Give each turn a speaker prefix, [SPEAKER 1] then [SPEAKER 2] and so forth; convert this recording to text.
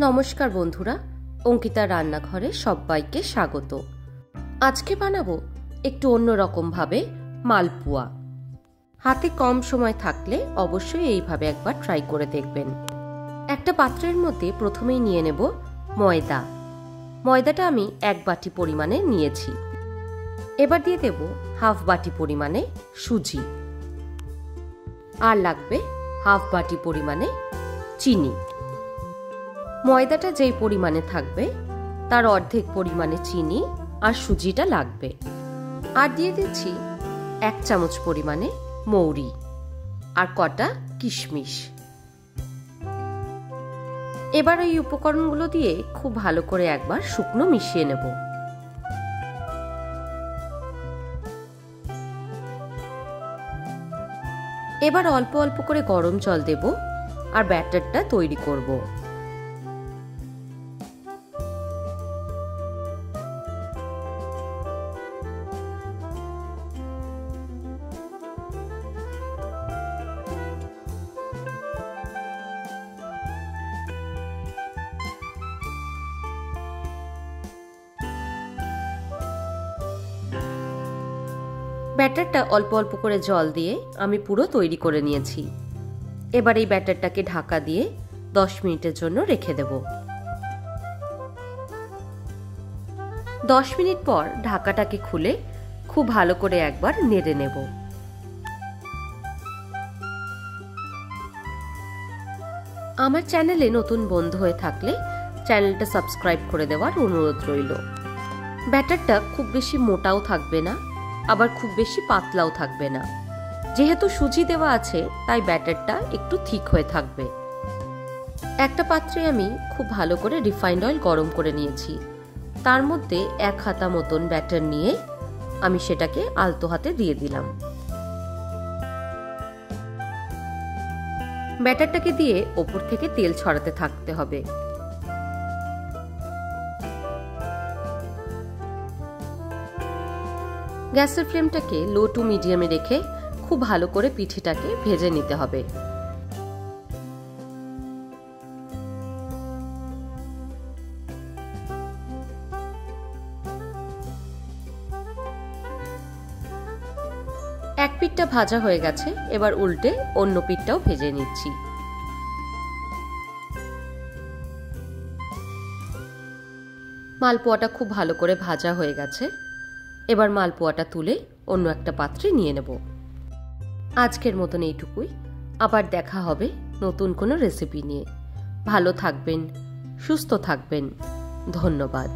[SPEAKER 1] নমস্কার বন্ধুরা, অঙ্কিতা রান্নাঘরে সবাইকে স্বাগত। আজকে বানাবো একটু অন্যরকম ভাবে মালপোয়া। হাতে কম সময় থাকলে অবশ্যই এইভাবে একবার ট্রাই করে দেখবেন। একটা পাত্রের মধ্যে প্রথমেই নিয়ে নেব ময়দা। ময়দাটা আমি 1 বাটি পরিমাণে নিয়েছি। এবার দিয়ে দেব হাফ বাটি পরিমাণে সুজি, আর লাগবে হাফ বাটি পরিমাণে চিনি। ময়দাটা যেই পরিমাণে থাকবে তার অর্ধেক পরিমাণে চিনি আর সুজিটা লাগবে। আর দিয়ে দিচ্ছি 1 চামচ পরিমাণে মৌরি আর কটা কিশমিশ। এবার এই উপকরণগুলো দিয়ে খুব ভালো করে একবার শুকনো মিশিয়ে নেব। এবার অল্প অল্প করে গরম জল দেব আর ব্যাটারটা তৈরি করব। ব্যাটারটা অল্প অল্প করে জল দিয়ে আমি পুরো তৈরি করে নিয়েছি। এবার এই ব্যাটারটাকে ঢাকা দিয়ে 10 মিনিটের জন্য রেখে দেব। 10 মিনিট পর ঢাকাটাকে খুলে খুব ভালো করে একবার নেড়ে নেব। আমার চ্যানেলে নতুন বন্ধু হয়ে থাকলে চ্যানেলটা সাবস্ক্রাইব করে দেওয়ার অনুরোধ রইল। ব্যাটারটা খুব বেশি মোটাও থাকবে না, আবার খুব বেশি পাতলাও থাকবে না। যেহেতু সুজি দেওয়া আছে তাই ব্যাটারটা একটু থিক হয়ে থাকবে। একটা পাত্রে আমি খুব ভালো করে রিফাইন্ড অয়েল গরম করে নিয়েছি। তার মধ্যে 1 হাতা মতন ব্যাটার নিয়ে আমি সেটাকে আলতো হাতে দিয়ে দিলাম। ব্যাটারটাকে দিয়ে ওপর থেকে তেল ছড়াতে থাকতে হবে। গ্যাসের ফ্লেমটাকে লো টু মিডিয়ামে রেখে খুব ভালো করে পিঠেটাকে ভেজে নিতে হবে। এক পিঠটা ভাজা হয়ে গেছে, এবার উল্টে অন্য পিঠটাও ভেজে নিচ্ছি। মালপোয়াটা খুব ভালো করে ভাজা হয়ে গেছে। এবার মালপোয়াটা তুলে অন্য একটা পাত্রে নিয়ে নেব। আজকের মতন এইটুকুই। আবার দেখা হবে নতুন কোনো রেসিপি নিয়ে। ভালো থাকবেন, সুস্থ থাকবেন। ধন্যবাদ।